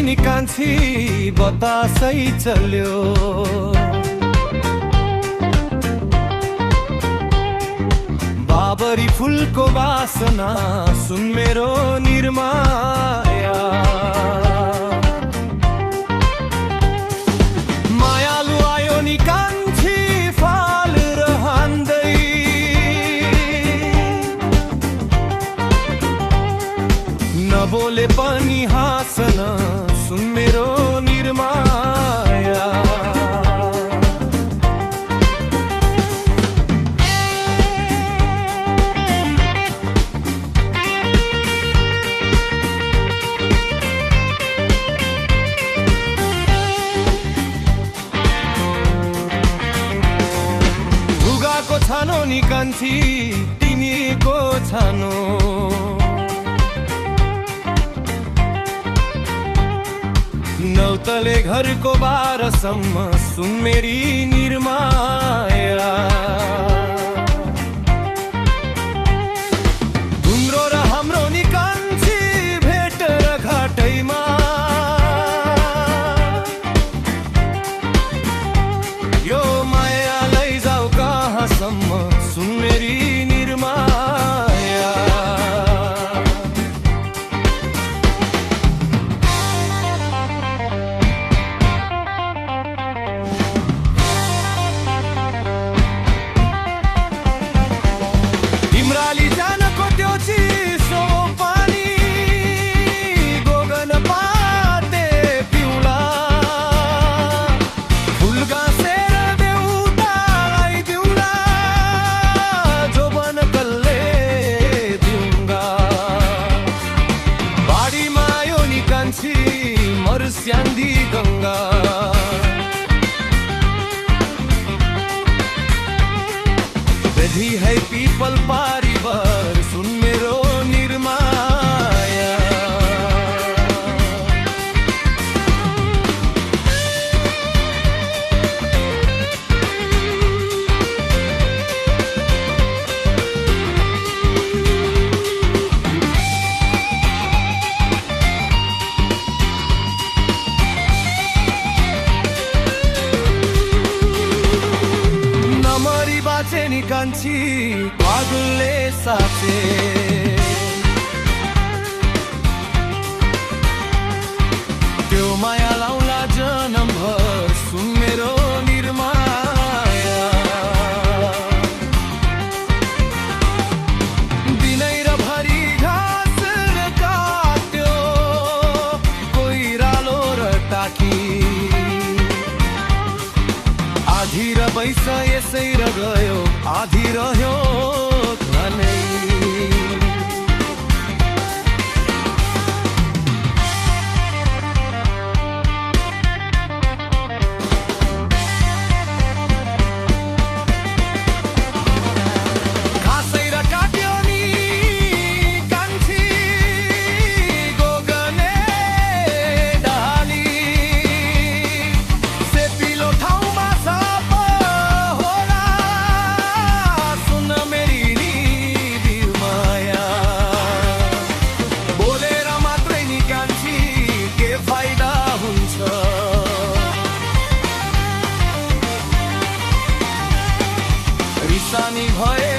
नि कान्छी बतासै चल्यो। बाबरी फुलको वासना सुन मेरो निर्माया। मायालु आयो नि कान्छी फाल रहँदै, नबोले पनि हाँसन सुन मेरो निर्माया। भुगाको छानो नि कान्छी तिमीको छानो, नौतले घरको बारसम्म सुन मेरी निर्माया। तिम्रो र हाम्रो नि कान्छी भेट र घाटैमा, यो माया लैजाऊ कहाँसम्म सुन मेरी निर्माया। तिम्राली जानको त्यो चिसो पानी गोगन पाते पिउला, फुल गाँसेर देउतालाई दिउला, जोबन कल्ले दिउँगा। बाढीमा आयो नि कान्छी मर्स्याङ्दी गङ्गा, बेधी है पीपल पारिवार सुन मेरो निर्माया। नमरी बाँचे नि कान्छी पागलले साँचे, त्यो माया लाउला जनमभर सुन मेरो निर्माया। दिनै र भरि घाँस र काट्यो कोइरालो र टाकी, आधी र बैस यसै र गयो आधी रह्यो घनै। घाँसै र काट्यो नि कान्छी गोगने डाली, सेपिलो ठाउँमा साप होला सुन मेरी निर्माया। बोलेर मात्रै नि कान्छी के फाइदा हुन्छ, रिसानी भए